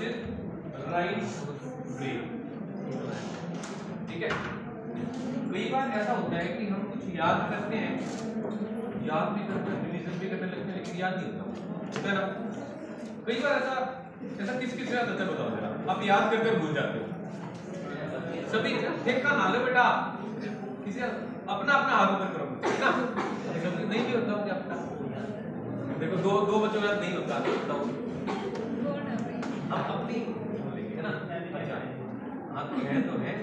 Is right brain. ठीक है, कई बार ऐसा होता है कि हम कुछ याद करते हैं, याद भी करते हैं, रिवीजन भी करने लगते हैं, लेकिन याद नहीं होता है ना। कई बार ऐसा किस किस याद होता है बताओ जरा। आप याद करके भूल जाते हो सभी। देखा ना लो बेटा, किसी अपना अपना हाथ ऊपर करो ना, सबकी नहीं भी होता क्या अपना। देखो दो बच्चों का नहीं होता, बताओ हम अपनी है ना। अच्छा हाँ तो है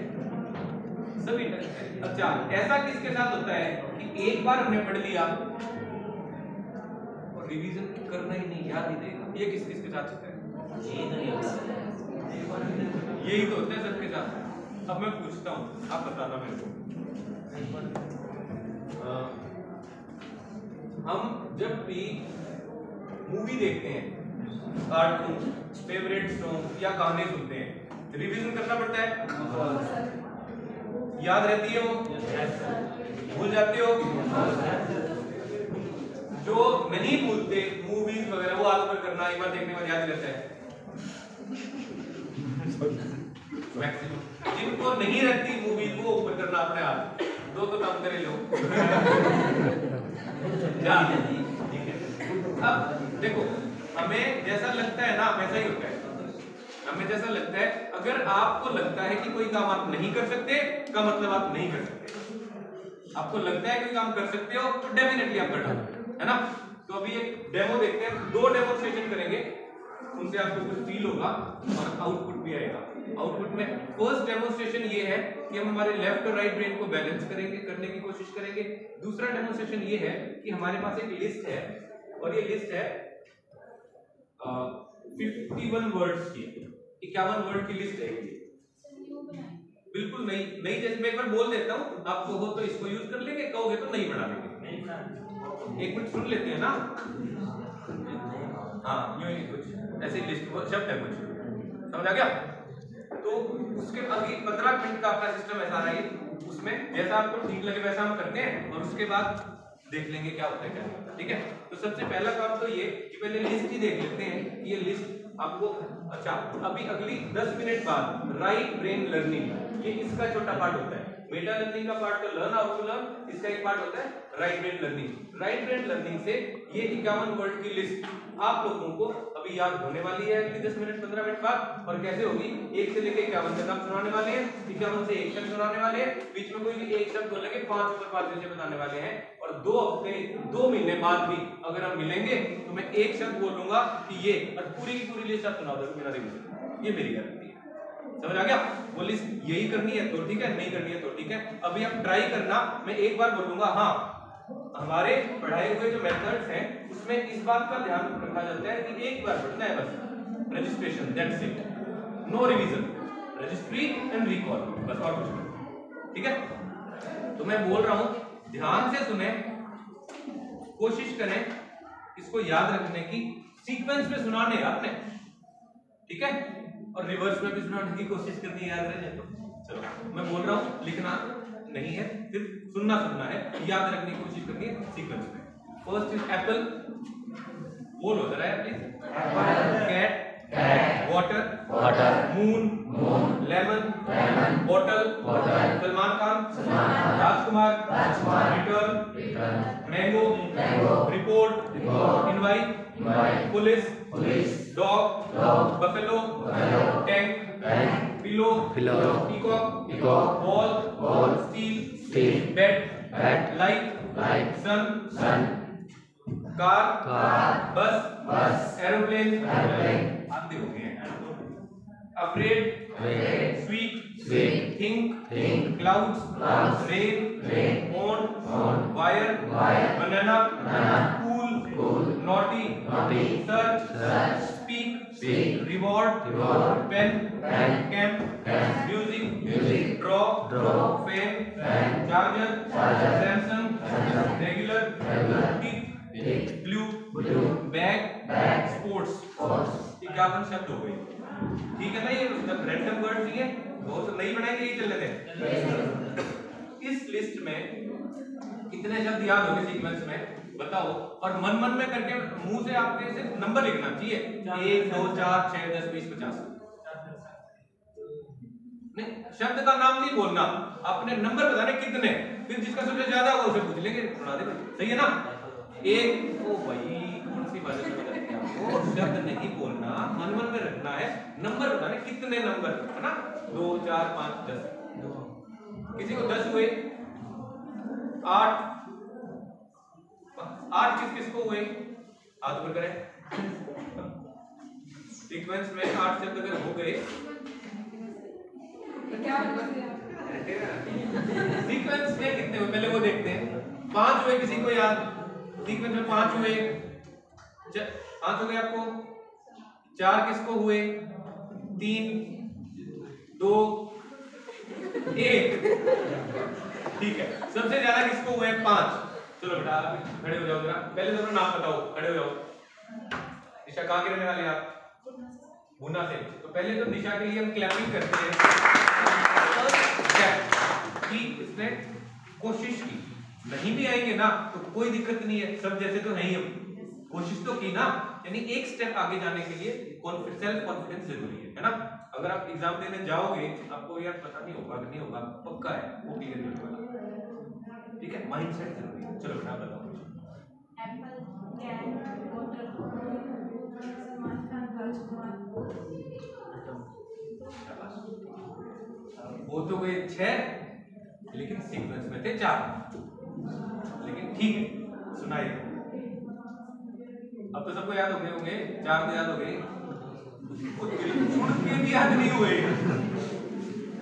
सभी। अच्छा ऐसा किसके साथ होता है कि एक बार हमने पढ़ लिया और रिवीजन करना ही नहीं, याद ही रहेगा। ये किस किस के साथ होता है? यही तो होता है सबके साथ। अब मैं पूछता हूँ, आप बताना मेरे को। हम जब भी मूवी देखते हैं, कार्टून, फेवरेट सॉन्ग या गाने सुनते हैं, रिवीजन करना पड़ता है। याद रहती है वो? भूल जाते हो? जो नहीं भूलते मूवीज वगैरह, वो हाथ पर करना, एक बार देखने के बाद याद रहता है मैक्सिमम। जिनको नहीं रहती मूवीज वो ऊपर करना अपने हाथ, दो तो काम करे लो। अब देखो, हमें जैसा लगता है ना वैसा ही होता है। हमें जैसा लगता है, अगर आपको लगता है कि कोई काम आप नहीं कर सकते का मतलब आप नहीं कर सकते। आपको लगता है कोई काम कर सकते हो तो डेफिनेटली आप कर सकते हो, है ना। तो अभी एक डेमो देखते हैं, 2 डेमोन्स्ट्रेशन करेंगे, उनसे आपको कुछ फील होगा और आउटपुट भी आएगा। आउटपुट में फर्स्ट डेमोन्स्ट्रेशन ये है कि हम हमारे लेफ्ट और राइट ब्रेन को बैलेंस करने की कोशिश करेंगे। दूसरा डेमोन्स्ट्रेशन ये है कि हमारे पास एक लिस्ट है और ये लिस्ट है 51 वर्ड्स की, 51 वर्ड की लिस्ट है ये। बिल्कुल नहीं जैसे मैं एक बार बोल देता हूँ, आपको हो तो इसको यूज कर लेंगे, कहोगे तो नहीं बना लेंगे। एक मिनट सुन लेते हैं ना। हाँ यूं ही कुछ ऐसे लिस्ट शब्द है कुछ, समझ आ गया। तो उसके अभी 15 मिनट का अपना सिस्टम ऐसा रहा है, उसमें जैसा आपको ठीक लगे वैसा हम करते हैं और उसके बाद देख लेंगे क्या होता है क्या। ठीक है, तो सबसे पहला काम तो ये कि पहले लिस्ट ही देख लेते हैं कि ये लिस्ट आपको। अच्छा अभी अगली 10 मिनट बाद राइट ब्रेन लर्निंग, ये इसका छोटा पार्ट होता है। मेटा लर्निंग का पार्ट तो लर्न हाउ टू लर्न, इसका एक पार्ट होता है right brain learning. Right brain learning से ये 51 वर्ड की लिस्ट आप लोगों को अभी याद होने वाली है अगली 10 मिनट 15 मिनट बाद। और कैसे होगी, 1 से लेके 51 तक हम सुनाने वाले हैं, 51 से 1 तक सुनाने वाले हैं, बीच में कोई भी एक शब्द बोलेंगे, 5 ऊपर 5 नीचे बताने वाले हैं। और 2 हफ्ते 2 महीने बाद भी अगर हम मिलेंगे तो मैं एक शब्द बोलूंगा कि ये, और पूरी की पूरी लिस्ट आप सुना दोगे बिना रिवीजन। ये मेरी गारंटी है, समझ आ गया। वो लिस्ट यही करनी है तो ठीक है, नहीं करनी है तो ठीक है। अभी आप ट्राई करना, मैं एक बार बोलूंगा। हाँ, हमारे पढ़ाए हुए जो मेथड्स हैं उसमें इस बात का ध्यान रखा जाता है कि एक बार पढ़ना है बस, registration, that's it, no revision, registry and recall, बस और कुछ नहीं। ठीक है, तो मैं बोल रहा हूं, ध्यान से सुने, कोशिश करें इसको याद रखने की, सीक्वेंस में सुनाने आपने, ठीक है, और रिवर्स में भी सुनाने की कोशिश करनी है, याद रहे तो। चलो मैं बोल रहा हूं, लिखना नहीं है, सिर्फ सुनना है, याद रखने की कोशिश करनी है सीक्वेंस में। फर्स्ट इज एप्पल, बोलो जरा please. Cat, water, moon, lemon, bottle, Salman Khan, Rajkumar, return, mango, report, invite, police, dog, buffalo, tank, pillow, peacock, ball, steel, bed, light, sun, car, bus, aeroplane, आते हो गए। Afraid, sweet, think, clouds, rain, on, wire, banana, cool, naughty, search, speak, reward, pen, camp, music, draw, fan, charger, Samsung, regular, tick, blue, bag, sports. 51 शब्द हो गए, ठीक है ना। ये रैंडम वर्ड्स ही है, बहुत नहीं बनाएंगे, यही चल रहे थे। इस लिस्ट में कितने शब्द याद हो गए सीक्वेंस में बताओ, और मन में करके मुंह से आपके सिर्फ नंबर लिखना चाहिए, 1 2 4 6 10 20 50। नहीं, शब्द का नाम नहीं बोलना, अपने नंबर बताने कितने, फिर जिसका सबसे ज्यादा होगा उसे पूछ लेंगे, सुना दे भाई, सही है ना। एक ओ भाई कौन सी बात है आपको, शब्द नहीं बोलना, मन में रखना है, नंबर बताने कितने नंबर, है ना, 2 4 5 10। किसी को 10 हुए, 8 किस को हुए, हाथ ऊपर करें। सीक्वेंस में 8 शब्द अगर हो गए सीक्वेंस में कितने हुए पहले वो देखते हैं। 5 हुए किसी को याद, सीक्वेंस में 5 हुए, 5 हो गए आपको। 4 किसको हुए, 3 2 1, ठीक है। सबसे ज्यादा किसको हुए, 5। चलो बेटा खड़े हो जाओ जरा, पहले तो नाम बताओ, खड़े हो जाओ। निशा कहाँ के रहने वाले आप, गुना से, तो पहले तो निशा के लिए हम क्लैपिंग करते हैं कि इसने कोशिश की। नहीं भी आएंगे ना तो कोई दिक्कत नहीं है, सब जैसे तो है ही, हम कोशिश तो की ना, यानी एक स्टेप आगे जाने के लिए सेल्फ कॉन्फिडेंस जरूरी है ना। अगर आप एग्जाम देने जाओगे आपको यार पता नहीं होगा नहीं होगा, पक्का है वो क्लियर नहीं होगा, ठीक है, माइंडसेट जरूरी है। चलो बेटा बताओ। वो तो गए 6, लेकिन सीक्वेंस में थे 4, लेकिन ठीक है सुनाइए। अब तो सबको याद हो गए होंगे, 4 तो याद हो गए, सुन के भी याद नहीं हुए,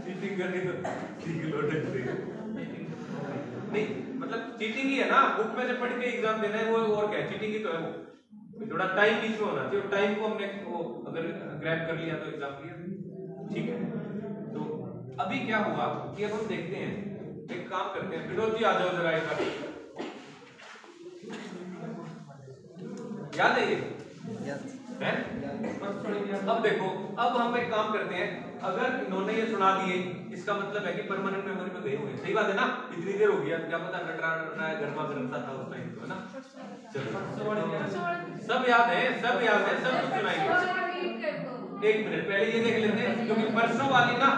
चीटिंग करनी तो ठीक लोटक से नहीं, मतलब चीटिंग ही है ना, बुक में से पढ़ के एग्जाम देना है वो, और क्या चीटिंग ही तो है वो, थोड़ा टाइम बीच में होना चाहिए, टाइम को हमने वो अगर ग्रैब कर लिया तो एग्जाम क्लियर, ठीक है। तो अभी क्या हुआ कि अब हम देखते हैं, एक काम करते हैं, विनोद जी आ जाओ जरा एक बार, याद है ये है? अब देखो, अब हम एक काम करते हैं, अगर इन्होंने ये सुना दिए इसका मतलब है कि परमानेंट मेमोरी में गए हुए, सही बात है ना, इतनी देर हो गई, क्या पता रटा गरमा गरमता था उस टाइम, है ना। चलो सब याद है, सब याद है, सब कुछ सुनाएंगे। 1 मिनट पहले ये देख लेते हैं, क्योंकि परसों वाली ना,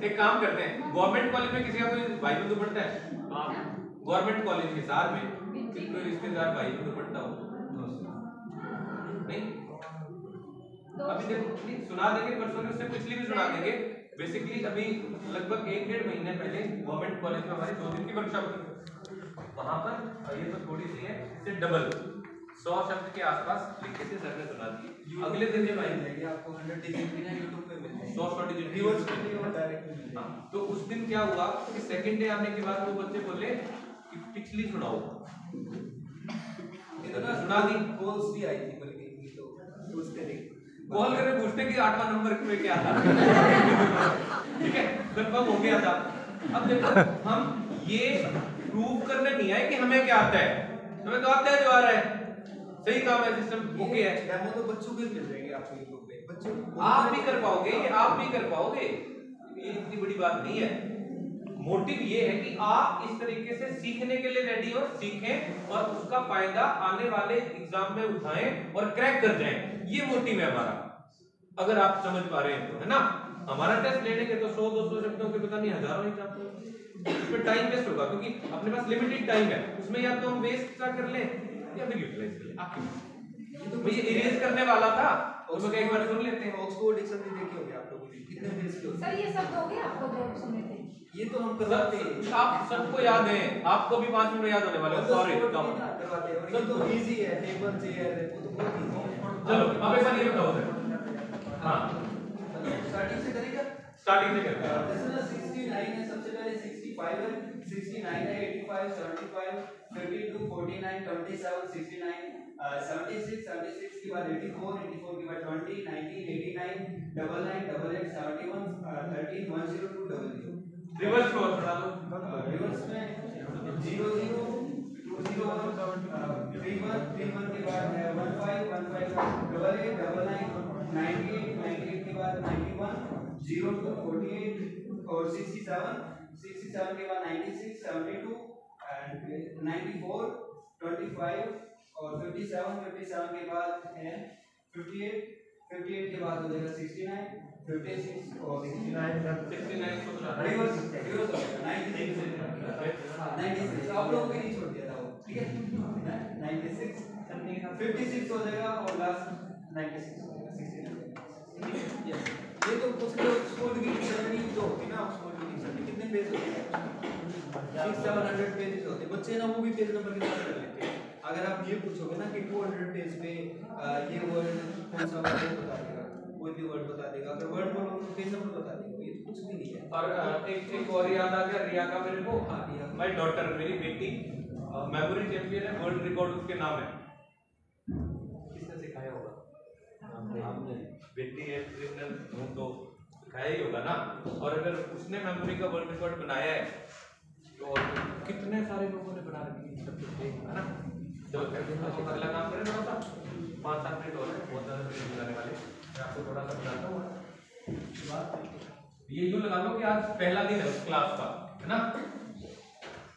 एक काम करते हैं, गवर्नमेंट कॉलेज में किसी का कोई भाई बंधु पढ़ता है, गवर्नमेंट कॉलेज के साथ में कोई रिश्तेदार भाई बंधु पढ़ता हो नहीं, अभी देखो नहीं सुना देंगे, परसों में उससे पिछली भी सुना देंगे। बेसिकली अभी लगभग 1-1.5 महीने पहले गवर्नमेंट कॉलेज में हमारी 2 दिन की वर्कशॉप थी, वहां पर ये तो थोड़ी सी है, इससे डबल 100 शब्द के आसपास लिखे थे, सर ने सुना दी। अगले दिन ये भाई जाएगी आपको 100 डिजिट भी ना YouTube पे मिलेंगे, 100 डिजिट व्यूअर्स के लिए और डायरेक्टली। हां, तो उस दिन क्या हुआ कि सेकंड डे आने के बाद वो बच्चे बोले कि पिछली सुनाओ, इतना सुना दी, कॉल्स भी आई थी बल्कि तो उसके लिए कॉल करके पूछते कि 8वां नंबर पे क्या था, ठीक है, कंफर्म हो गया था। अब देखो हम ये प्रूव करने नहीं आए कि हमें क्या आता है, हमें तो आता है जो आ रहा है, सही काम है, सिस्टम ओके है। डेमो तो बच्चों के मिल जाएंगे आपको यूट्यूब पे, बच्चों आप भी कर पाओगे, आप भी कर पाओगे, ये इतनी बड़ी बात नहीं है। मोटिव ये है कि आप इस तरीके से सीखने के लिए रेडी हो, सीखें और उसका फायदा आने वाले एग्जाम में उठाएं और क्रैक कर जाएं, ये मोटिव है हमारा। अगर आप समझ पा रहे हैं तो, है ना। हमारा टेस्ट लेने के तो 100-200 शब्दों के पता नहीं हजारों ही चाहते, उसमें टाइम वेस्ट होगा, क्योंकि अपने पास लिमिटेड टाइम है, उसमें या तो हम वेस्ट कर लें या फिर यूटिलाइज कर लें। आपकी तो मुझे इरेज करने वाला था, उसमें एक बार सुन लेते हैं। ऑक्सफोर्ड डिक्शनरी देखी होगी आप लोगों ने, कितने पेज की होती है सर, ये सब हो गया आपको जो सुने थे, ये तो हम करवाते हैं, आप सबको याद है, आपको भी 5 मिनट याद होने वाले हैं, सॉरी करवाते हैं, सब तो इजी है, टेबल चेयर है, वो तो बहुत इजी है। चलो अब एक बार ये बताओ सर, हां स्टार्टिंग से करेंगे, स्टार्टिंग से करते हैं। जैसे 69 है, सबसे पहले 65 है, 69 है, 85 75 52 49 27 69 76 76 के बाद 84 84 के बाद 20 19 89 99 88 71 13 102 00। रिवर्स को थोड़ा दो, रिवर्स में 00 20 31 31 के बाद 15 15 88 99 98 98 के बाद 91 02 48 और 67 67 के बाद 96 72 94, 25 और 57, 57 के बाद है 58, 58 के बाद हो जाएगा 69, 56 और 69 को रिवर्स 96 आप लोगों के लिए छोड़ दिया था वो, ठीक है 96, 56 हो जाएगा और लास्ट 96 हो जाएगा 69। यस, ये तो कुछ लोग स्कूल की जर्नी जो होती ना, स्कूल की जर्नी कितने पेज होते हैं? 600-700 पेजेस होते हैं। बच्चे ना वो भी पेज नंबर के साथ कर लेते हैं। अगर आप ये पूछोगे ना कि 200 पेज पे ये वर्ड कौन सा वर्ड बता देगा, कोई भी वर्ड बता देगा। अगर वर्ड बोलोगे तो पेज नंबर बता देगा, ये कुछ भी नहीं है। और एक और याद आ गया रिया का मेरे को। हाँ, रिया माय डॉटर, मेरी बेटी मेमोरी चैंपियन है, वर्ल्ड रिकॉर्ड उसके नाम है। किसने सिखाया होगा? आपने। बेटी है तो सिखाया ही होगा ना। और अगर उसने मेमोरी का वर्ल्ड रिकॉर्ड बनाया है तो कितने सारे लोगों ने बना रखी है, सब कुछ है ना। चलो अगला काम करें थोड़ा सा, 5-7 मिनट और है, बहुत ज़्यादा मिनट लगाने वाले। मैं आपको थोड़ा सा बताता हूँ। ये यूँ लगा लो कि आज पहला दिन है उस क्लास का, है ना।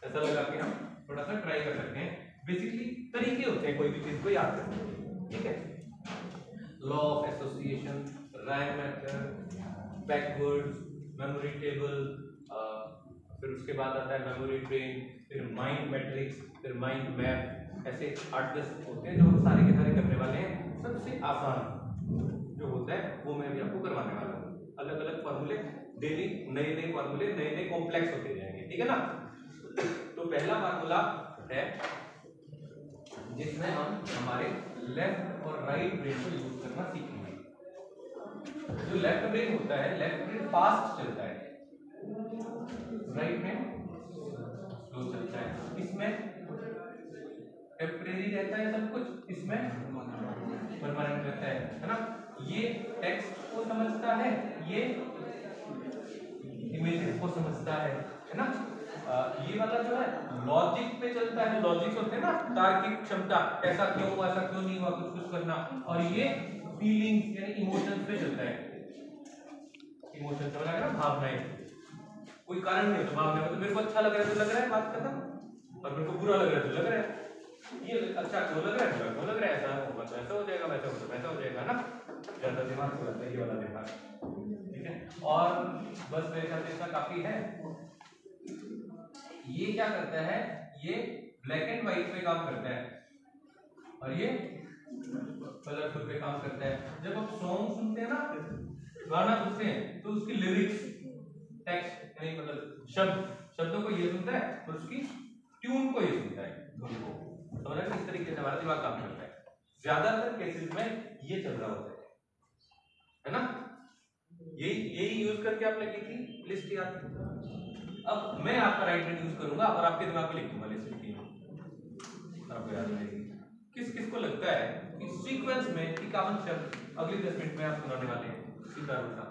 ऐसा लगा के हम थोड़ा सा ट्राई कर सकते हैं। बेसिकली तरीके होते हैं कोई भी चीज़ को याद करने, ठीक है। Law of association, rhyme method, backwards, memory table, फिर उसके बाद आता है मेमोरी ट्रेन, फिर माइंड मैट्रिक्स, फिर माइंड मैप। ऐसे 8-10 होते हैं जो सारे के सारे करने वाले हैं। सबसे आसान जो होता है वो मैं भी आपको करवाने वाला हूँ। अलग अलग फॉर्मूले डेली, नए नए फॉर्मूले, नए नए कॉम्प्लेक्स होते जाएंगे, ठीक है ना। तो पहला फार्मूला है जिसमें हम हमारे लेफ्ट और राइट ब्रेन को यूज करना सीखेंगे। जो लेफ्ट ब्रेन होता है, लेफ्ट ब्रेन फास्ट चलता है, राइट में स्लो चलता है। इसमें टेम्परेरी रहता है सब कुछ, इसमें परमानेंट रहता है ना। ये टेक्स्ट को समझता है, ये इमेजेस को समझता है ना। ये वाला जो है लॉजिक पे चलता है। लॉजिक होते हैं ना, तार्किक क्षमता, ऐसा क्यों हुआ, ऐसा क्यों नहीं हुआ, कुछ कुछ करना। और ये फीलिंग्स यानी इमोशंस पे चलता है। इमोशन समझ आ गया ना, भावनाएं। कोई कारण नहीं होता भावना में, तो मेरे को अच्छा लग रहा है तो लग रहा है, बात खत्म। और मेरे को बुरा लग रहा है तो लग रहा है। ये अच्छा क्यों लग रहा है, बुरा क्यों लग रहा है, ऐसा होगा तो ऐसा हो जाएगा, वैसा होगा तो वैसा हो जाएगा ना। ज्यादा दिमाग को लगता है ये वाला दिमाग, ठीक है। और बस मेरे ख्याल से इतना काफी है। ये क्या करता है, ये ब्लैक एंड व्हाइट पे काम करता है और ये कलरफुल पे काम करता है। जब आप सॉन्ग सुनते हैं ना, गाना सुनते हैं, तो उसकी लिरिक्स, टेक्स्ट यानी मतलब शब्दों को ये सुनता है और उसकी ट्यून को ये सुनता है, धुन को। समझ इस तरीके से हमारा दिमाग काम करता है। ज्यादातर केसेस में ये चल रहा होता है ना। यही यूज करके आपने की थी लिस्ट याद। अब मैं आपका राइट हैंड यूज करूंगा और आपके दिमाग में लिख दूंगा लिस्ट की, आपको याद रहेगी। किस किस को लगता है कि सीक्वेंस में 51 शब्द अगले 10 मिनट में आप सुनाने वाले हैं, सीधा उल्टा?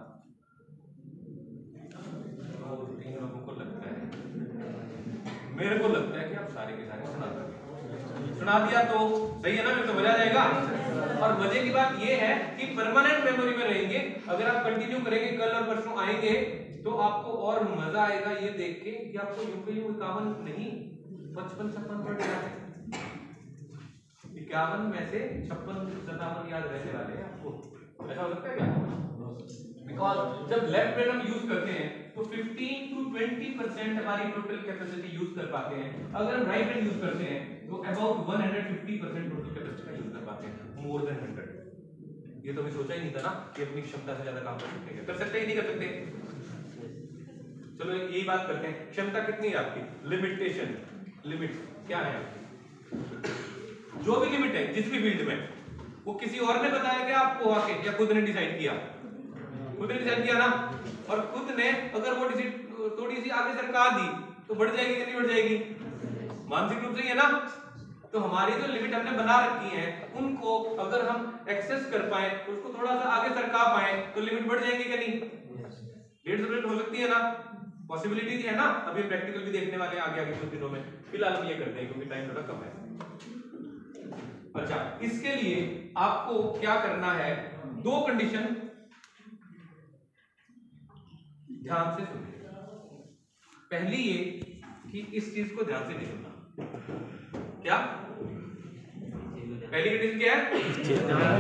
तीन लोगों को लगता है, मेरे को लगता है कि आप सारे के सारे सुना दिया तो सही है ना, फिर तो मजा आ जाएगा। और मजे की बात ये है कि परमानेंट मेमोरी में रहेंगे। अगर आप कंटिन्यू करेंगे, कल और परसों आएंगे तो आपको और मजा आएगा ये देख के कि आपको यूपी 51 नहीं 55-56 वर्ड याद है। 51 में से 56-57 याद रहने वाले हैं आपको। ऐसा हो सकता है क्या? बिकॉज जब लेफ्ट ब्रेन हम यूज करते हैं तो 15-20% हमारी टोटल कैपेसिटी यूज कर पाते हैं। अगर हम राइट ब्रेन यूज करते हैं तो अबाउट 150% टोटल कैपेसिटी का यूज कर पाते हैं, मोर देन 100। ये तो मैं सोचा ही नहीं था ना कि अपनी क्षमता से ज्यादा काम कर सकते हैं। कर सकते ही नहीं कर सकते। चलो यही बात करते हैं, क्षमता कितनी है आपकी, लिमिटेशन, लिमिट क्या है आपकी? जो भी लिमिट है जिस भी फील्ड में, वो किसी और ने बताया क्या आपको आके, या खुद ने डिसाइड किया? खुद ने डिसाइड किया ना। और खुद ने अगर वो थोड़ी सी आगे सरकार दी तो बढ़ जाएगी कि नहीं बढ़ जाएगी? मानसिक रूप से ही है ना। तो हमारी जो लिमिट हमने बना रखी है उनको अगर हम एक्सेस कर पाए, उसको थोड़ा सा आगे सरका पाए तो लिमिट बढ़ जाएगी कि नहीं? 150 मिनट हो सकती है ना, पॉसिबिलिटी है ना। अभी प्रैक्टिकल भी देखने वाले हैं आगे आगे कुछ दिनों में, फिलहाल हम ये करते हैं क्योंकि टाइम थोड़ा कम है। अच्छा, इसके लिए आपको क्या करना है, 2 कंडीशन ध्यान से सुनिए। पहली ये कि इस चीज को ध्यान से नहीं सुनना, क्या पहली कंडीशन क्या है?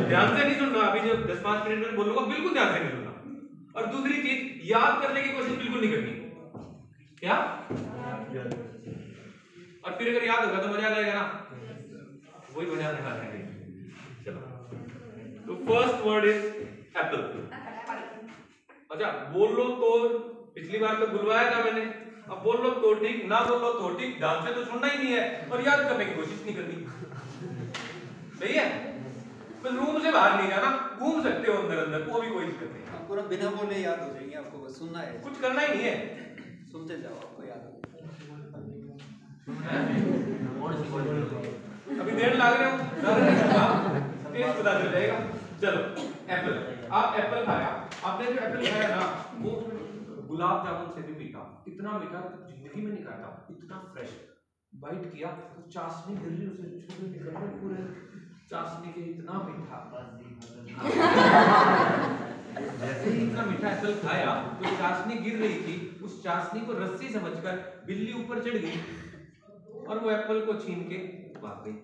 ध्यान से नहीं सुनना, अभी जो 10-5 मिनट में बोलूंगा बिल्कुल ध्यान से नहीं सुनना। और दूसरी चीज, याद करने की कोशिश बिल्कुल नहीं करनी। क्या? और फिर अगर याद होगा तो मजा आ जाएगा ना, वही मजा आने वाला है। चलो, तो फर्स्ट वर्ड इज एप्पल। अच्छा, बोल लो तो पिछली बार तो बुलवाया था मैंने, अब बोल लो तो ठीक, ना बोल लो तो ठीक, ध्यान से तो सुनना ही नहीं है और याद करने की कोशिश नहीं करनी। सही है? बस रूम से बाहर नहीं जाना, घूम सकते हो अंदर अंदर, वो भी कोई दिक्कत नहीं। आपको ना बिना बोले याद हो जाएंगे, आपको बस सुनना है, कुछ करना ही नहीं है, सुनते जाओ आपको याद हो। अभी देर लग रहे हो, टेस्ट पता चल जाएगा। चलो, एप्पल। आप एप्पल खाया, आपने जो एप्पल खाया ना वो गुलाब जामुन से भी मीठा, इतना मीठा जिंदगी में नहीं खाता, इतना फ्रेश। बाइट किया तो चाशनी गिर रही, उसे छूने निकल रहे पूरे चाशनी के, इतना मीठा। जैसे ही इतना मीठा एप्पल खाया तो चाशनी गिर रही थी, उस चाशनी को रस्सी समझकर बिल्ली ऊपर चढ़ गई और वो एप्पल को छीन के भाग गई।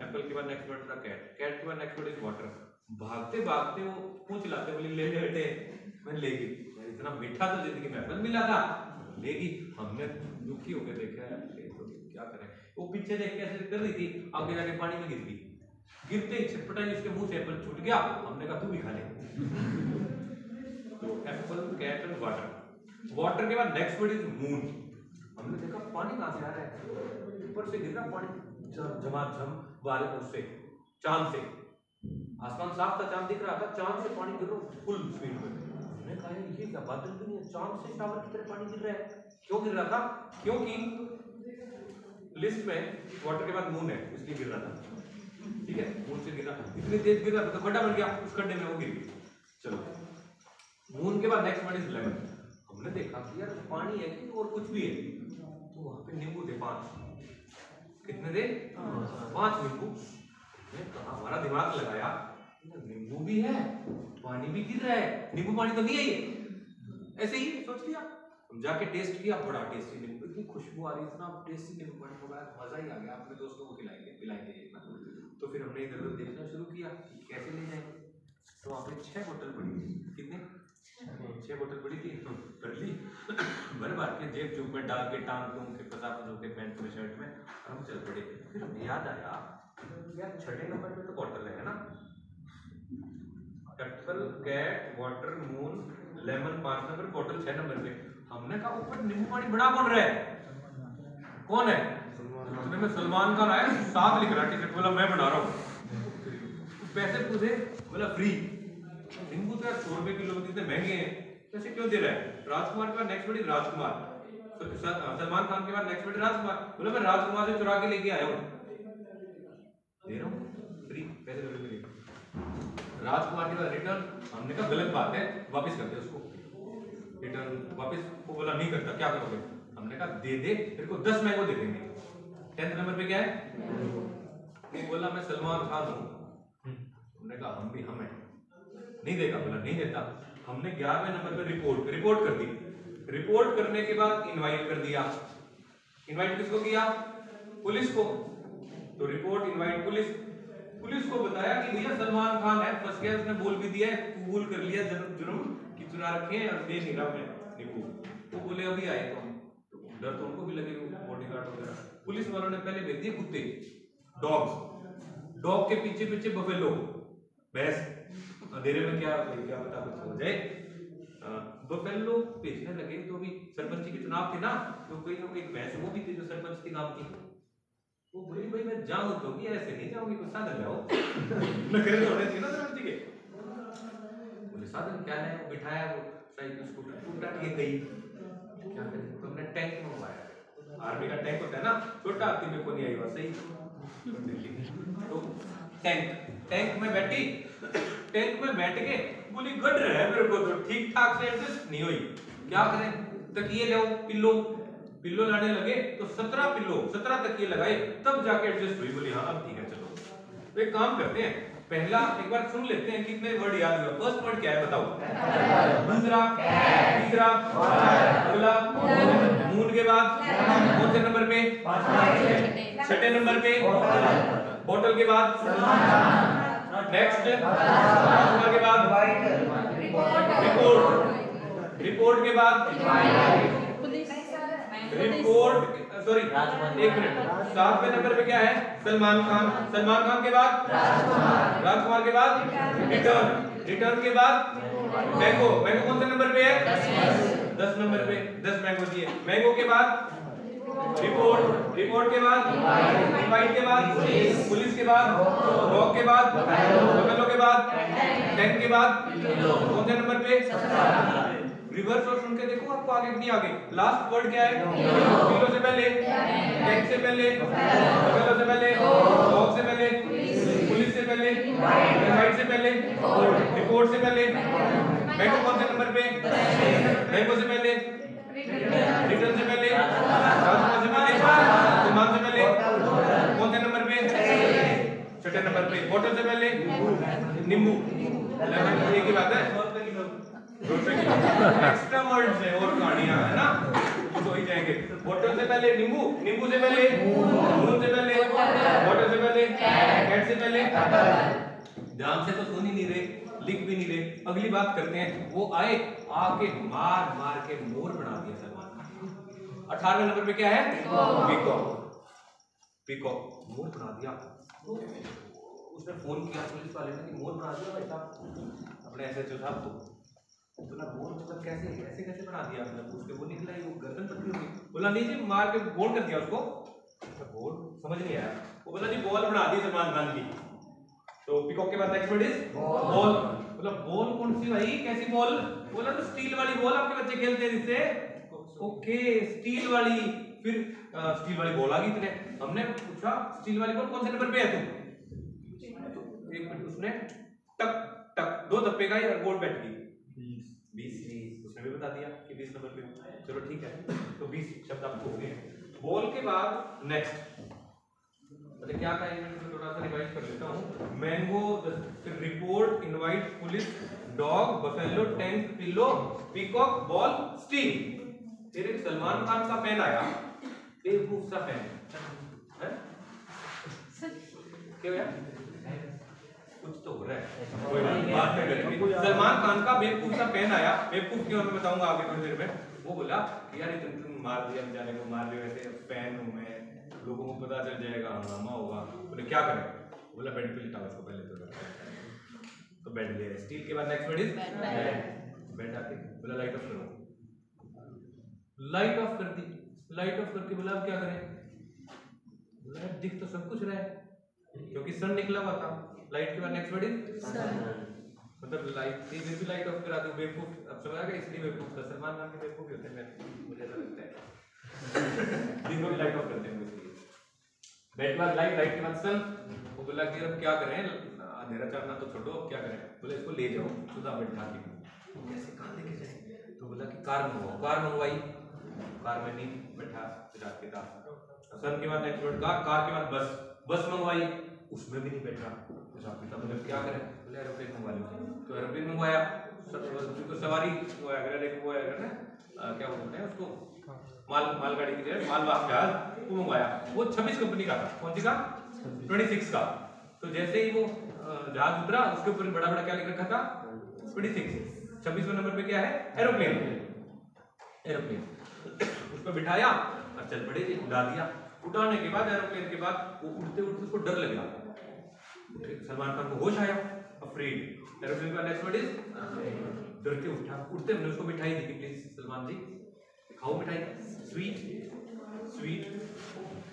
एप्पल के बाद नेक्स्ट वर्ड था कैट, कैट के बाद नेक्स्ट वर्ड इज वाटर। भागते भागते वो पूंछ लाते बोली ले ले बेटे, मैं लेगी, इतना मीठा तो जिंदगी में एप्पल मिला था, लेगी। हमने दुखी होकर देखा है तो क्या करें, वो पीछे देख के ऐसे कर रही थी, आगे जाके पानी में गिर गई, गिरते ही छटपटाई इसके मुंह से एप्पल छूट गया। हमने कहा तू भी खा ले। तो apple, cat and water. Water के बाद नेक्स्ट वर्ड इज मून। हमने देखा पानी कहां से आ रहा है, ऊपर से गिर रहा पानी झमाझम बारिश, उससे चांद से, आसमान साफ था, चांद दिख रहा था, चांद से पानी गिर रहा फुल स्पीड में। हमने कहा ये क्या बादल तो नहीं है, चांद से टावर की तरह पानी गिर रहा है। क्यों गिर रहा था? क्योंकि लिस्ट में वाटर के बाद मून है, इसलिए गिर रहा था। ठीक है, मून से गिरा, इतनी तेज गिर रहा था तो खड्डा बन गया, उस खड्डे में वो गिर गई। चलो, मून के बाद नेक्स्ट वर्ड इज लेमन। हमने देखा कि यार पानी है कि और कुछ भी है, तो वहां पे नींबू थे 5। कितने थे? 5 नींबू। हमारा दिमाग लगाया, नींबू भी है, पानी भी गिर रहा है, नींबू पानी तो नहीं है ये, ऐसे ही सोच लिया। हम जाके टेस्ट किया, बड़ा टेस्टी नींबू, इतनी खुशबू आ रही, इतना टेस्टी नींबू पानी हो गया, मजा ही आ गया। अपने दोस्तों को पिलाएंगे इतना। तो फिर हमने इधर उधर देखना शुरू किया कि कैसे ले जाएंगे। तो वहाँ पे 6 बोतल पड़ी थी। कितने? 6 बोतल पड़ी थी, भर ली, भर के जेब जूब में डाल के, टांग टूंग के, फंसा के पैंट में, शर्ट में, हम चल पड़े। फिर हमें याद आया यार 6 नंबर पे तो बॉटल है ना, apple, cat, water, moon, lemon 5 number, bottle 6 number पे। हमने कहा ऊपर नींबू पानी बड़ा कौन रहा है? कौन है? उसने में सलमान खान आया, साथ लिख रहा टिकट, बोला मैं बना रहा हूँ। पैसे पूछे, बोला फ्री। नींबू तो यार 100 रुपए किलो, कितने महंगे हैं, पैसे क्यों दे रहा है? राजकुमार के बाद नेक्स्ट वर्ड राजकुमार। सलमान खान के बाद नेक्स्ट वर्ड राजकुमार। बोला मैं राजकुमार से चुरा के लेके आया हूँ, दे रहा हूँ फ्री, पैसे मिले। राजकुमार के बाद रिटर्न। हमने कहा गलत बात है, वापस कर दे उसको। रिटर्न वापस, वो बोला नहीं करता, क्या करोगे? हमने कहा दे दे, तेरे को 10 मैंगो दे देंगे। 10th नंबर पे क्या है? नहीं बोला मैं सलमान खान हूँ। हमने कहा हम भी हम हैं, नहीं देगा, बोला नहीं देता। हमने 11वें नंबर पे रिपोर्ट कर दी। रिपोर्ट करने के बाद इनवाइट कर दिया। इनवाइट किसको किया? पुलिस को। तो रिपोर्ट, इनवाइट, पुलिस को बताया कि भैया सलमान खान है, फंस गया, उसने बोल भी दिया है, कबूल कर लिया जुर्म कि चुरा रखे हैं और दे नहीं रहा मैं नींबू। तो बोले अभी आए तो डर तो उनको भी लगे, बॉडीगार्ड वगैरह। पुलिस वालों ने पहले भेज दिए कुत्ते, डॉग के पीछे पीछे बफेलो, भैंस, अंधेरे में क्या पता कुछ हो जाए। बफेलो भेजने लगे तो भी सरपंच के चुनाव थे ना, तो कोई एक भैंस वो भी थी जो सरपंच थी गांव की। वो बोली भाई मैं जाऊं तो भी ऐसे नहीं जाऊंगी, कुछ साधन लाओ। नखरे तो होने चाहिए ना सरपंच के। बोले साधन क्या है? वो बिठाया, वो साइकिल स्कूटर टूटा के गई, क्या करें? तो हमने टैंक मंगवाया, आर्मी का टैंक होता है ना, छोटा हाथी में को नहीं आई, वैसे ही। तो टैंक में बैठी, टैंक में बैठ के बोली गड़ रहा है मेरे को, तो ठीक ठाक से एडजस्ट नहीं हुई, क्या करें? तकिए ले, पिल्लो लाने लगे तो 17 तकिए लगाए, तब जाके एडजस्ट हुई। बोली हाँ अब ठीक है चलो। तो एक काम करते हैं, पहला एक बार सुन लेते हैं कितने वर्ड याद हुए। फर्स्ट वर्ड क्या है बताओ? दूसरा, तीसरा, अगला मून के बाद कौन से नंबर पे? छठे नंबर पे बॉटल के बाद नेक्स्ट राजकुमार के बाद रिपोर्ट के बाद रिपोर्ट सॉरी एक मिनट, 7वें नंबर पे क्या है? सलमान खान के बाद राजकुमार के बाद रिटर्न के बाद मैंगो कौन से नंबर पे है? 10 नंबर पे 10 मैंगो दिए। मैंगो के बाद रिपोर्ट के बाद इनवाइट के बाद पुलिस के बाद डॉग के बाद बफेलो के बाद टैंक के बाद कौन से नंबर पे? रिवर्स और सुन के देखो आपको आगे नहीं आगे। लास्ट वर्ड क्या है? किलो से पहले, टैंक से पहले, बफेलो से पहले, डॉग से पहले, पुलिस से पहले, इनवाइट से पहले, रिपोर्ट से पहले, मैंगो कौन से नंबर पे? मैंगो से पहले, रिटर्न से पहले, राजकुमार से पहले, सलमान से पहले, कौन से नंबर पे? छठे नंबर पे। बॉटल से पहले नींबू। एक ही बात है, एक्स्ट्रा वर्ड्स है और कहानियां है ना, तो ही जाएंगे। बॉटल से पहले नींबू से पहले मून से पहले बॉटल से पहले कैट से पहले। ध्यान से तो सुन ही नहीं रहे, लिख भी नहीं रहे। अगली बात करते हैं। वो आए आके मार के मोर बना दिया सलमान खान। 18वें नंबर पे क्या है? पीकॉक मोर बना दिया। उसने फोन किया पुलिस वाले ने कि मोर बना दिया भाई साहब अपने SHO साहब को। बोला मोर मतलब कैसे बना दिया? मतलब उसके वो निकला ही, वो गर्दन पकड़ी होगी। बोला नहीं जी मार के बोल कर दिया उसको। बोल समझ नहीं आया। वो बोला जी बॉल बना दी सलमान खान की। तो पीकॉक के बाद नेक्स्ट वर्ड इज बॉल। बोला बॉल कौन सी भाई, कैसी बॉल? बोला तो स्टील वाली बॉल आपके बच्चे खेलते हैं जिससे। ओके स्टील वाली। फिर स्टील वाली बॉल आ गई इतने। हमने पूछा स्टील वाली बॉल कौन से नंबर पे है तुम? तो एक मिनट उसने टक टक 2 धप्पे का और बॉल बैठ गई 20। उसने भी बता दिया कि 20 नंबर पे। चलो ठीक है, तो 20 शब्द आपको हो गए। बॉल के बाद नेक्स्ट मतलब क्या कहा इन्होंने, तो थोड़ा सा रिवाइज कर लेता हूँ। Mango, report, invite, police, dog, buffalo, tank, pillow, peacock, ball, steel. फिर एक सलमान खान का फैन आया, बेवकूफ सा फैन है? क्या हुआ? कुछ तो हो रहा है, कोई बात नहीं करेंगे। सलमान खान का बेवकूफ सा फैन आया। बेवकूफ क्यों मैं बताऊंगा आगे थोड़ी देर में। वो बोला कि यार तुम मार दिया बेचारे को, मार दिया, वैसे फैन हूं मैं, लोगों को पता चल जाएगा, हंगामा होगा। बोले क्या करें? बोला बेड पे लिटाओ उसको पहले तो बेड ले। स्टील के बाद नेक्स्ट वर्ड इज बेड आके बोला लाइट ऑफ करो। लाइट ऑफ कर दी। लाइट ऑफ करके बोला अब क्या करें? बोला दिख तो सब कुछ रहा है क्योंकि सन निकला हुआ था। लाइट के बाद नेक्स्ट वर्ड इज मतलब लाइट थी फिर भी लाइट ऑफ करा दो। बेवकूफ अब समझ आ गया, इसलिए बेवकूफ था। सलमान खान के बेवकूफ होते हैं, मुझे ऐसा लगता है। दिन को भी लाइट ऑफ करते हैं इसलिए। बेड के बाद लाइट के बाद सन। वो बोला कि अब क्या करें, अंधेरा चाहना तो छोड़ो, अब क्या करें? बोले इसको ले जाओ सुधा बैठा के। कैसे कहाँ लेके जाए? तो बोला कि कार मंगवाओ। कार मंगवाई, कार में नहीं बैठा रात के साथ। सन के बाद नेक्स्ट वर्ड कार के बाद बस मंगवाई, उसमें भी नहीं बैठा हिसाब किताब। मतलब क्या करें? बोले एरोप्लेन मंगवा लो। तो एरोप्लेन मंगवाया, तो सवारी वो अगर ना क्या बोलते हैं उसको, मालगाड़ी की जगह मालवाहक जहाज वो मंगवाया। वो 26 कंपनी का था। कौन सी का? 26 का। तो जैसे ही वो जहाज उतरा उसके ऊपर बड़ा बड़ा क्या लिख रखा था? 26। 26वें नंबर पे क्या है? एरोप्लेन। उस पर बिठाया और चल पड़े जी, उड़ा दिया। उड़ाने के बाद एरोप्लेन के बाद वो उड़ते उसको डर लगा। सलमान खान को होश आया, अफ्रेड। एरोप्लेन का नेक्स्ट वर्ड इज डर के उठा। उठते हमने उसको मिठाई दी कि प्लीज सलमान जी खाओ मिठाई, स्वीट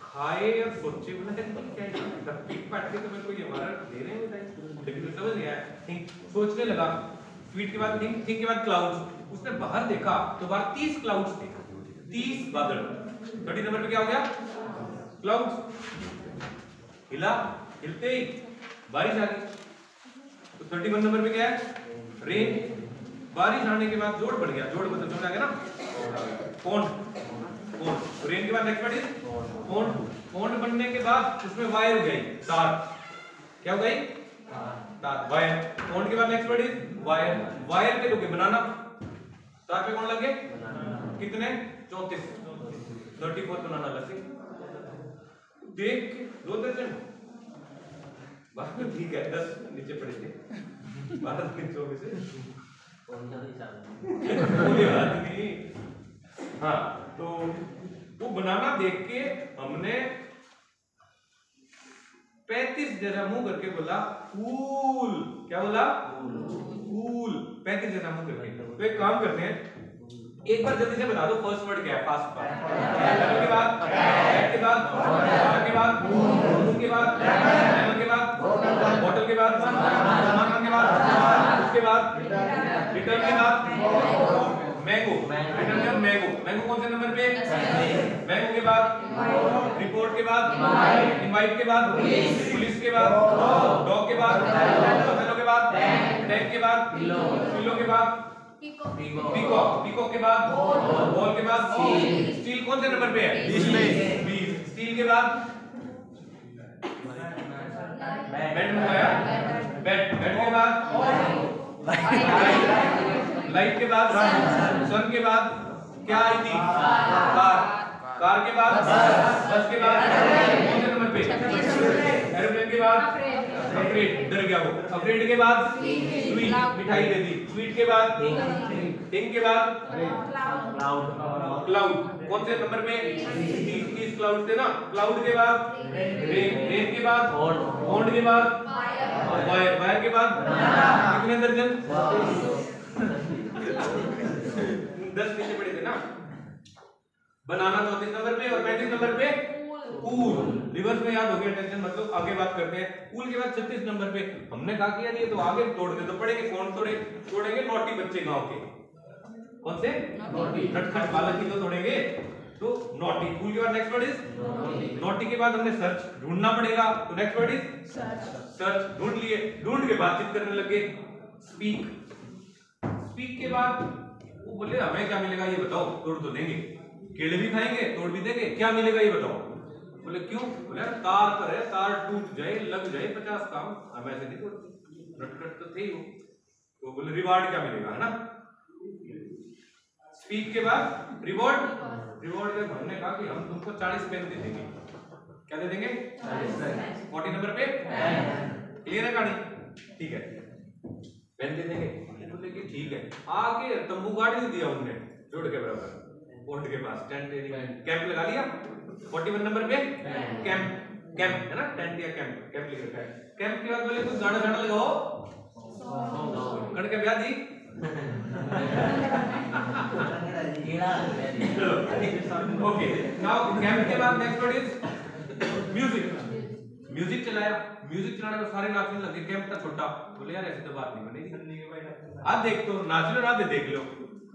खाए और सोचे। बोला क्या पीट पाट के तो मेरे को ये हमारा दे रहे हैं मिठाई, लेकिन तो समझ नहीं आया। सोचने लगा। स्वीट के बाद थिंक के बाद क्लाउड्स। उसने बाहर देखा तो बाहर 30 क्लाउड्स थे, 30 बादल। 30 नंबर पे क्या हो गया? क्लाउड्स। हिलते ही बारिश आ गई। तो 31 नंबर पे क्या है? रेन। बारिश आने के बाद जोड़ बढ़ गया। जोड़ मतलब समझ आ गया ना? पॉन्ड। रेन के बाद नेक्स्ट वर्ड इज पॉन्ड। बनने के बाद उसमें वायर हो गई, तार। क्या हो गई? तार वायर। फोन के बाद next word is wire. Wire पे लोगे बनाना, तार पे कौन लगे कितने 34 34 बनाना लगे। देख दो दर्जन बात ठीक है 10 नीचे पड़े थे 12 के 24 कोई बात नहीं। हाँ तो वो बनाना देख के हमने 35 जैसा मुंह करके बोला कूल। क्या बोला कूल 35 जैसा मुंह करके। तो एक काम करते हैं एक बार जल्दी से बता दो फर्स्ट वर्ड क्या है फास्ट के बाद के बाद के बाद के बाद के बाद बॉटल के बाद सामान के बाद उसके बाद रिटर्न के बाद मैंगो रिटर्न के बाद मैंगो। मैंगो कौन से नंबर पे मैंगो के बाद रिपोर्ट के बाद इनवाइट के बाद पुलिस के बाद डॉग के बाद बफेलो के बाद टैंक के बाद किलो के बाद पीकॉक पीकॉक के बाद बॉल के बाद स्टील कौन से नंबर पे है 20 स्टील के बाद बैट में आया बैट बैट के बाद लाइट के बाद सन के बाद क्या आई थी कार कार के बाद बस के बाद कौन से नंबर पे एरोप्लेन के बाद अफ्रेड डर गया वो अफ्रेड के बाद स्वीट मिठाई दे दी स्वीट के बाद थिंग के बाद क्लाउड कौन से नंबर पे 30 क्लाउड थे ना क्लाउड के बाद रेन के बाद बॉन्ड के बाद वायर वायर के बाद कितने दर्जन 10 नीचे पड़े थे ना। बनाना 34 नंबर पे और 35 नंबर पे कूल रिवर्स में याद हो गया टेंशन मतलब आगे बात करते हैं। कूल के बाद 36 नंबर पे हमने कहा कि यार ये तो आगे तोड़ने तो पड़ेंगे कौन तोड़ेंगे नोटी बच्चे गांव के कौन से नोटी नटखट बालक ही तो तोड़ेंगे तो नोटी। कूल के बाद नेक्स्ट वर्ड इज नोटी के बाद हमने सर्च ढूंढना पड़ेगा तो नेक्स्ट वर्ड इज सर्च ढूंढ लिए ढूंढ के बातचीत करने लगे स्पीक स्पीक के बाद वो बोले हमें क्या मिलेगा ये बताओ तोड़ तो देंगे केले भी खाएंगे तोड़ भी देंगे क्या मिलेगा ये बताओ। बोले क्यों बोले तार पर है तार टूट जाए लग जाए 50 काम हम ऐसे नहीं तोड़ते नटखट तो थे ही हो तो बोले रिवार्ड क्या मिलेगा है ना। स्पीक के बाद रिवॉर्ड रिवॉर्ड में हमने कहा कि हम तुमको 40 पेन दे देंगे क्या दे देंगे 40 नंबर पे क्लियर है कहानी ठीक है पेन दे देंगे बोले कि ठीक है आगे तंबू गाड़ नहीं दिया उनने जोड़ के बराबर पोर्ट के पास टेंट कैंप लगा लिया 41 नंबर पे कैंप कैंप है ना टेंट या कैंप कैंप लिख रखा है। कैंप के बाद बोले कुछ गाना गाना लगाओ कड़ के ब्याह दी ओके नाउ कैंप के बाद next word is music music चलाया म्यूजिक चलाने को सारे नाचने लगे कैंप था छोटा बोले यार ऐसी तो बात नहीं बनेगी आज देख तो नाच लो आधे देख लो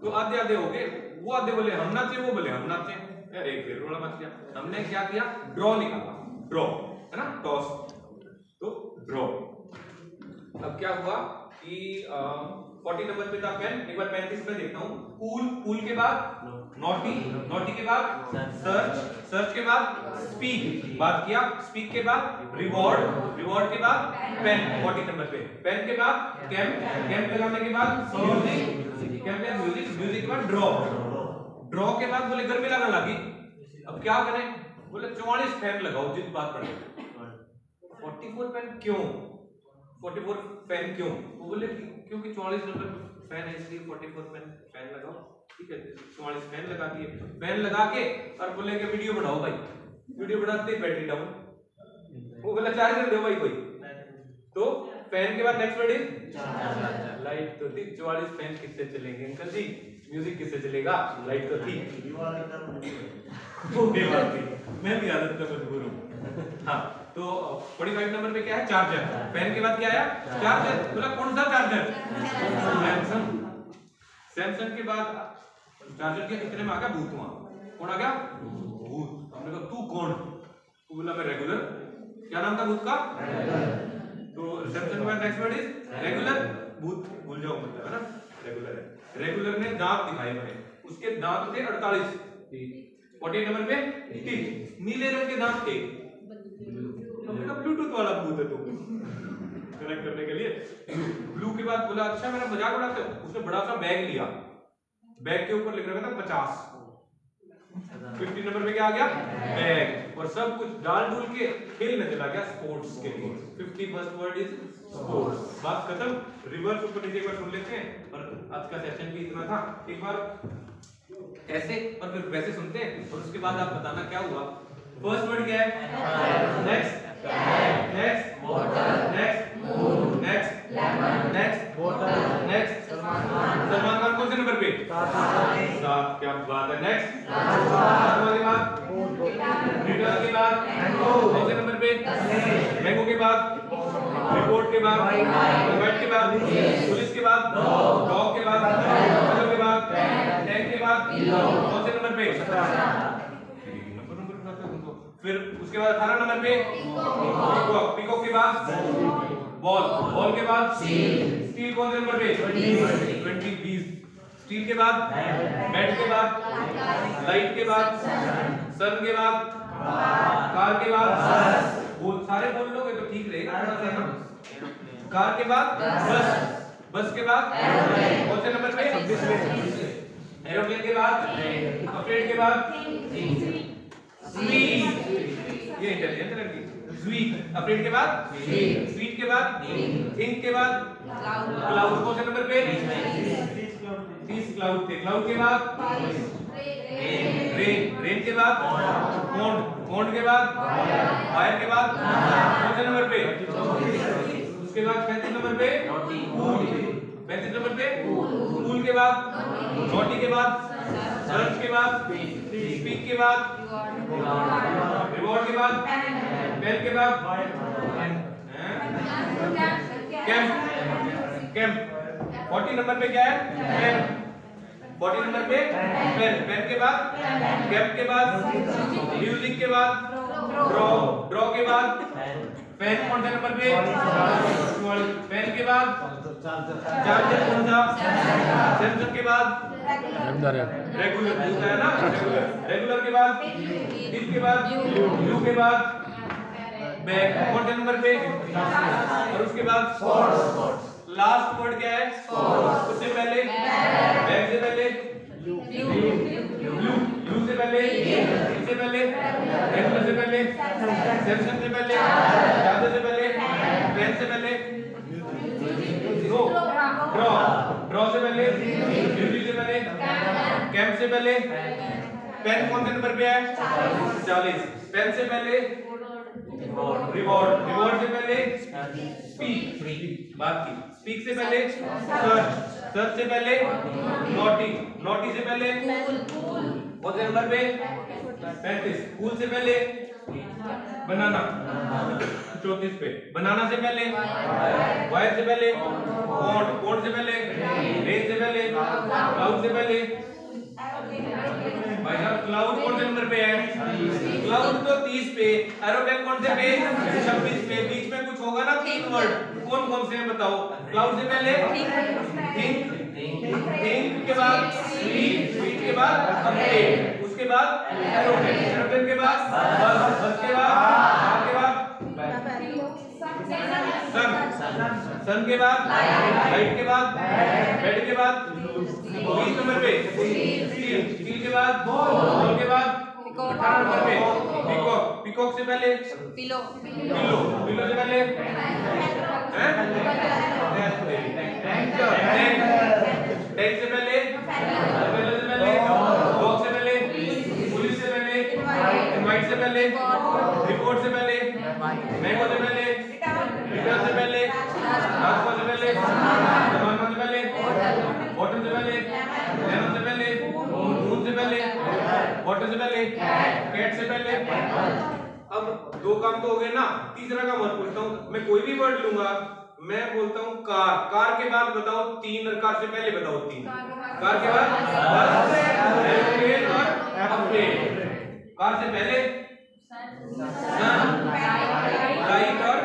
तो आधे आधे हो गए वो आधे बोले हम नाचे वो बोले हम नाचे यार एक फिर रोड़ा मच गया। हमने क्या किया ड्रॉ निकाला ड्रॉ है ना टॉस तो ड्रॉ। अब क्या हुआ कि 40 नंबर पे था पेन एक बार 35 में देखता हूँ कूल कूल के बाद नॉटी नॉटी के बाद सर्च सर्च के बाद स्पीक बात किया स्पीक के बाद रिवॉर्ड रिवॉर्ड के बाद पेन 40 नंबर पे पेन के बाद कैंप कैंप लगाने के बाद म्यूजिक कैंप में म्यूजिक म्यूजिक के बाद ड्रॉ ड्रॉ के बाद बोले गर्मी लगने लगी अब क्या करें बोले 44 फैन लगाओ जिस बात पर 44 फैन क्यों 44 फैन क्यों वो बोले क्योंकि 44 नंबर फैन है इसलिए 44 फैन लगाओ ठीक है 44 फैन लगा दिए फैन लगा के और बोले कि वीडियो बनाओ भाई वीडियो बनाते ही बैटरी डाउन वो बोला चार्जर दो भाई कोई तो फैन के बाद नेक्स्ट वर्ड इज लाइट तो थी 44 फैन किससे चलेंगे अंकल जी म्यूजिक किससे चलेगा लाइट तो थी मैं भी आदत का मजबूर हूँ। हाँ तो 45 नंबर पे क्या है चार्जर फैन के बाद क्या आया चार्जर बोला कौन सा चार्जर सैमसंग सैमसंग के बाद चार्जर के कितने में आ गया भूत वहां कौन आ गया भूत हमने कहा तू कौन तो बोला मैं रेगुलर क्या नाम था भूत का तो सैमसंग में नेक्स्ट वर्ड इज रेगुलर भूत भूल जाओ मतलब है ना रेगुलर है रेगुलर ने दांत दिखाए मैंने उसके दांत थे 48 48 नंबर पे 30 नीले रंग के दांत थे हमने कहा ब्लूटूथ वाला भूत है तू कनेक्ट कर ब्लू के बाद बोला अच्छा मेरा मजाक उड़ाते हो, उसने बड़ा सा बैग लिया, बैग के ऊपर लिख रखा था 50, 50 नंबर पे क्या आ गया बैग, और सब कुछ डाल डूल के खेलने चला गया स्पोर्ट्स के लिए। 50 फर्स्ट वर्ड इज स्पोर्ट्स। बात खत्म। रिवर्स ऊपर नीचे एक बार सुन लेते हैं, और आज का सेशन भी इतना था, एक बार ऐसे और फिर वैसे सुनते हैं, और उसके बाद आप बताना क्या हुआ। फर्स्ट वर्ड क्या है? Next, next, next, next, next, next. Salman Khan कौन से नंबर पे? 7। क्या बात है। नेक्स्ट, के बाद रिटर्न के बाद कौन से नंबर पे? मैंगो के बाद, रिपोर्ट के बाद, वाइट के बाद, पुलिस के बाद, डॉग के बाद, के बाद, टैंक के बाद कौन से नंबर पे? फिर उसके बाद 18 नंबर पे पीकॉक, पीकॉक के बाद बॉल, बॉल के बाद स्टील कौन से नंबर पे? 20। स्टील के बाद बैट के बाद, लाइट के बाद, सन के बाद, कार के बाद, बोल सारे बोल लोगे तो ठीक रहेगा थोड़ा सा ना। कार के बाद बस, बस के बाद कौन से नंबर पे? 26। एरोप्लेन के बाद, अपडेट के बाद स्वीट, ये इंटेलिजेंट लड़की। स्वीट, अपडेट के बाद स्वीट के बाद थिंक के बाद क्लाउड कौन से नंबर पे? 30 क्लाउड थे। क्लाउड के बाद रेन, रेन के बाद पॉन्ड, पॉन्ड के बाद फायर के बाद कौन से नंबर पे? उसके बाद 35 नंबर पे 35 नंबर पे कूल के बाद, नोटी के बाद, सर्च के बाद, स्पीक के बाद, रिवॉर्ड के बाद, पेन के बाद, कैंप, कैंप। 40 नंबर पे क्या है? पेन। 40 नंबर पे पेन, पेन के बाद कैंप के बाद म्यूजिक के बाद ड्रॉ, ड्रॉ के बाद पेन कौन से नंबर पे? पेन के बाद चार्जर कौन सा? सैमसंग के बाद रेगुलर होता है ना, रेगुलर, रेगुलर के बाद दिल के बाद ब्लू के बाद बैग कौन से नंबर पे? और उसके बाद लास्ट वर्ड क्या है? उससे पहले बैग से पहले ब्लू, ब्लू से पहले, इससे पहले रेगुलर से पहले, सैमसंग से पहले, चार्जर से पहले, पेन से पहले, ड्रॉ, ड्रॉ से पहले, म्यूजिक से पहले, कैंप से पहले, पेन कौन से नंबर पे है? 40। पेन से पहले रिवॉर्ड, रिवॉर्ड से पहले स्पीक, बात की, स्पीक से पहले सर्च, सर्च से पहले नोटी, नोटी से पहले कौन से नंबर पे? 35। कूल से पहले बनाना, 34 पे। बनाना से पहले वायर से पहले पॉन्ड, पॉन्ड से पहले रेन से पहले क्लाउड से पहले। भाई साहब क्लाउड कौन से नंबर पे है? क्लाउड तो 30 पे, एरोप्लेन कौन से पे? 26 पे। बीच में कुछ होगा ना 3 वर्ड, कौन कौन से हैं बताओ? क्लाउड से पहले थिंक, थिंक के बाद स्वीट, स्वीट के बाद अपडेट, उसके बाद एरोप्लेन, एरोप्लेन के बाद बस, बस के बाद कार के बाद सन, सन के बाद लाइट के बाद बेड के बाद 20 नंबर पे स्टील, स्टील के बाद बॉल के बाद 18 नंबर पे पीकॉक, पीकॉक से पहले पिलो, पिलो, पिलो से पहले हैं टैंक से पहले, पहले से पहले डॉग से पहले, पुलिस से पहले, इनवाइट से पहले, रिपोर्ट से पहले, मैंगो से पहले, रिटर्न से पहले, राजको से पहले, जमानत से पहले, बॉटल से पहले, लेमन से पहले, मून से पहले, वाटर से पहले, कैट से पहले। अब 2 काम तो हो गए ना, तीसरा काम और पूछता हूँ मैं। कोई भी वर्ड लूंगा, मैं बोलता हूँ कार, कार के बाद बताओ 3, और कार से पहले बताओ 3। कार के बाद बस, एरोप्लेन और अपडेट। कार से पहले सन, लाइट और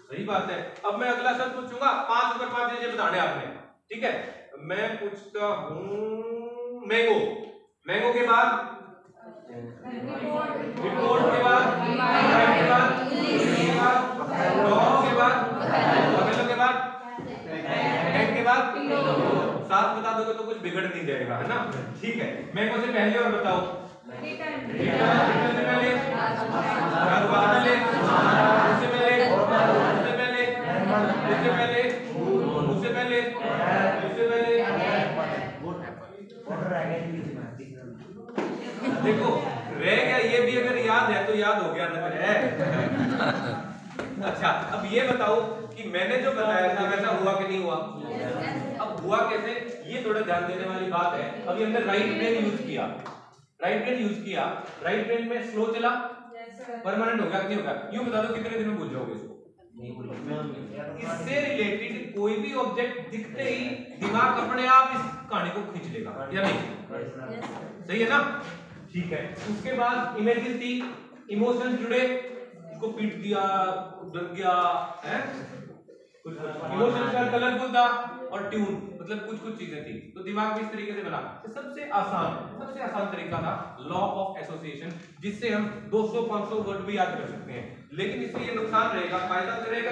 सही बात है। अब मैं अगला शब्द पूछूंगा, 5 ऊपर 5 चीजें बताने आपने, ठीक है? मैं पूछता हूँ मैंगो, मैंगो के बाद रिपोर्ट के बाद डॉग के बाद कुछ बिगड़ नहीं जाएगा, है ना? ठीक है, मैं कौन से पहले और बताओ रिटर्न से पहले उससे पहले देखो रह गया, ये भी अगर याद है तो याद हो गया ना है। अच्छा अब ये बताओ कि मैंने जो बताया था वैसा हुआ कि नहीं हुआ? अब हुआ कैसे, ये थोड़ा ध्यान देने वाली बात है। अभी हमने राइट ब्रेन यूज किया, राइट ब्रेन में स्लो चला, परमानेंट हो गया कि नहीं होगा? यूं बता दो कितने दिन में भूल जाओगे इसको? इससे रिलेटेड कोई भी ऑब्जेक्ट दिखते ही दिमाग अपने आप इस कहानी को खींच लेगा या नहीं? सही है ना? ठीक है, उसके बाद इमेजेस थी, इमोशंस जुड़े, इसको पीट दिया, डर गया, है कुछ इमोशंस का कलरफुल था, और ट्यून मतलब कुछ चीजें थी, तो दिमाग भी इस तरीके से बना। तो सबसे आसान तरीका था लॉ ऑफ एसोसिएशन, जिससे हम 200-500 वर्ड भी याद कर सकते हैं। लेकिन इससे ये नुकसान रहेगा, फायदा करेगा